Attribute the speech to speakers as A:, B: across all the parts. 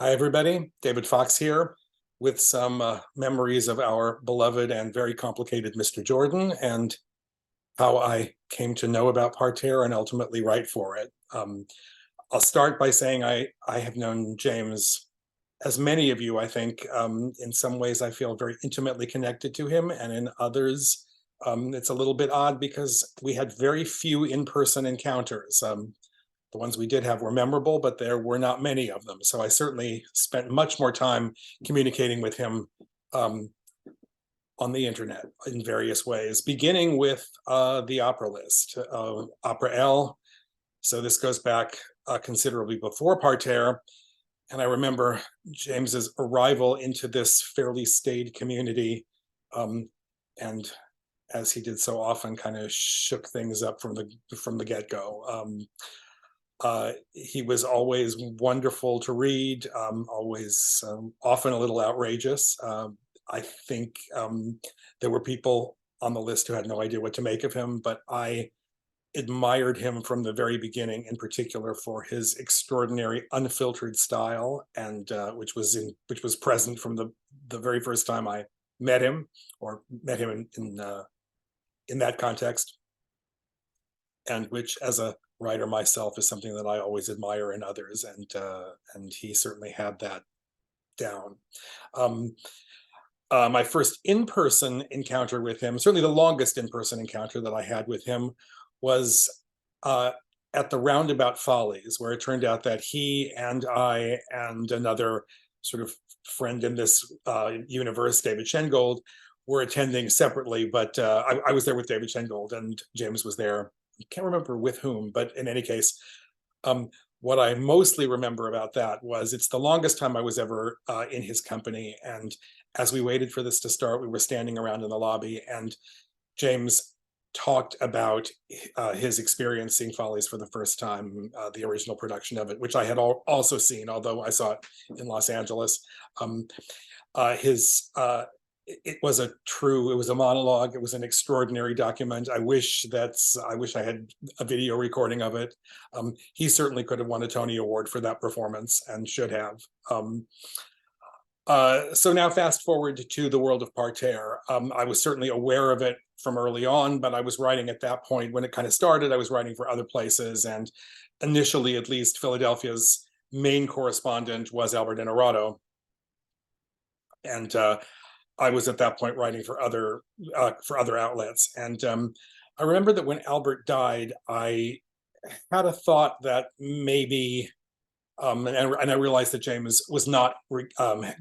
A: Hi, everybody. David Fox here with some memories of our beloved and very complicated Mr. Jordan and how I came to know about Parterre and ultimately write for it. I'll start by saying I have known James, as many of you, I think. In some ways, I feel very intimately connected to him, and in others, it's a little bit odd because we had very few in-person encounters. The ones we did have were memorable, but there were not many of them. So I certainly spent much more time communicating with him um, on the internet in various ways, beginning with the opera list, Opera L. So this goes back considerably before Parterre. And I remember James's arrival into this fairly staid community, and as he did so often, kind of shook things up from the get-go. He was always wonderful to read, always often a little outrageous. I think there were people on the list who had no idea what to make of him, but I admired him from the very beginning, in particular for his extraordinary unfiltered style, and which was present from the very first time I met him, or met him in that context, and which, as a writer myself, is something that I always admire in others, and he certainly had that down. Um, my first in-person encounter with him, certainly the longest in-person encounter that I had with him, was uh, at the Roundabout Follies, where it turned out that he and I and another sort of friend in this universe, David Shengold, were attending separately, but I was there with David Shengold, and James was there. I can't remember with whom, but in any case, um, what I mostly remember about that was it's the longest time I was ever in his company. And as we waited for this to start, we were standing around in the lobby, and James talked about his experience seeing Follies for the first time, the original production of it, which I had also seen, although I saw it in Los Angeles. Um, his it was it was a monologue. It was an extraordinary document. I wish I had a video recording of it. He certainly could have won a Tony Award for that performance, and should have. So now fast forward to the world of Parterre. I was certainly aware of it from early on, but I was writing at that point when it kind of started. I was writing for other places, and initially, at least, Philadelphia's main correspondent was Albert Inarado, and I was at that point writing for other outlets. And I remember that when Albert died, I had a thought that maybe, and I realized that James was not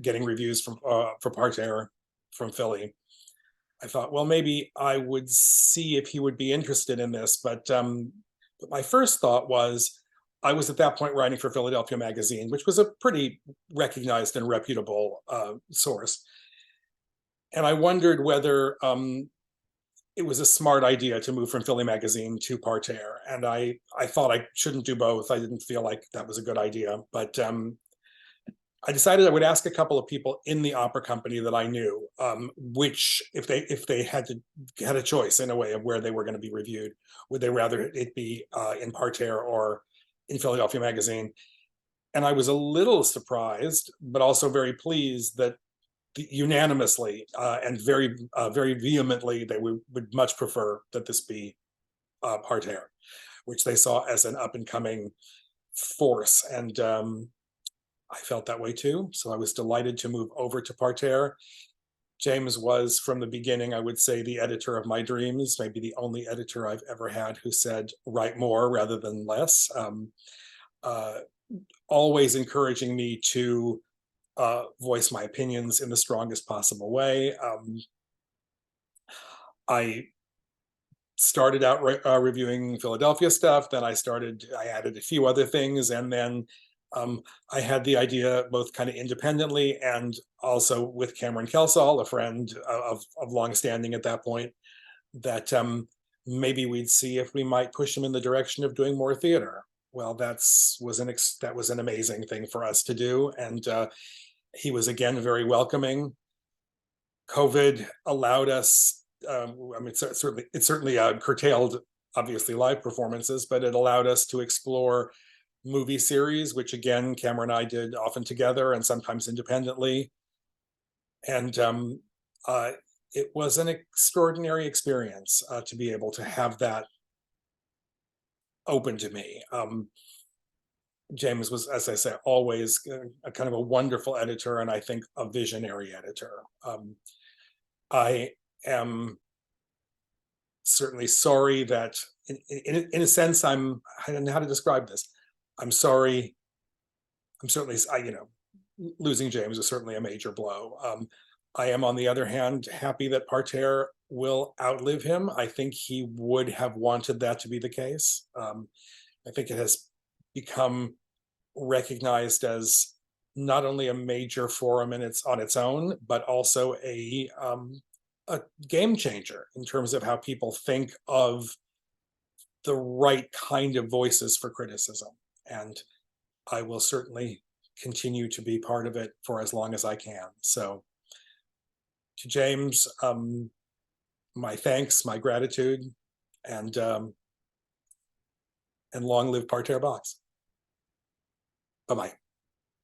A: getting reviews for Parterre from Philly. I thought, well, maybe I would see if he would be interested in this. But my first thought was, I was at that point writing for Philadelphia Magazine, which was a pretty recognized and reputable source. And I wondered whether it was a smart idea to move from Philly Magazine to Parterre. And I thought I shouldn't do both. I didn't feel like that was a good idea. But I decided I would ask a couple of people in the opera company that I knew, which, if they had a choice in a way of where they were going to be reviewed, would they rather it be in Parterre or in Philadelphia Magazine? And I was a little surprised, but also very pleased that unanimously and very vehemently they would much prefer that this be Parterre, which they saw as an up and coming force. And I felt that way too. So I was delighted to move over to Parterre. James was, from the beginning, I would say, the editor of my dreams, maybe the only editor I've ever had who said, write more rather than less. Uh, Always encouraging me to voice my opinions in the strongest possible way. I started out reviewing Philadelphia stuff. Then I added a few other things, and then I had the idea, both kind of independently and also with Cameron Kelsall, a friend of longstanding at that point, that maybe we'd see if we might push him in the direction of doing more theater. Well, that was an amazing thing for us to do, and he was again very welcoming. COVID allowed us. I mean, it certainly curtailed, obviously, live performances, but it allowed us to explore movie series, which again, Cameron and I did often together and sometimes independently. And it was an extraordinary experience to be able to have that open to me. James was, as I said, always a kind of a wonderful editor, and I think a visionary editor. I am certainly sorry that, in a sense, I don't know how to describe this. I'm sorry. I'm certainly, losing James is certainly a major blow. I am, on the other hand, happy that Parterre will outlive him. I think he would have wanted that to be the case. I think it has become recognized as not only a major forum on its own, but also a game changer in terms of how people think of the right kind of voices for criticism. And I will certainly continue to be part of it for as long as I can. So to James, my thanks, my gratitude, and long live Parterre Box. Bye-bye.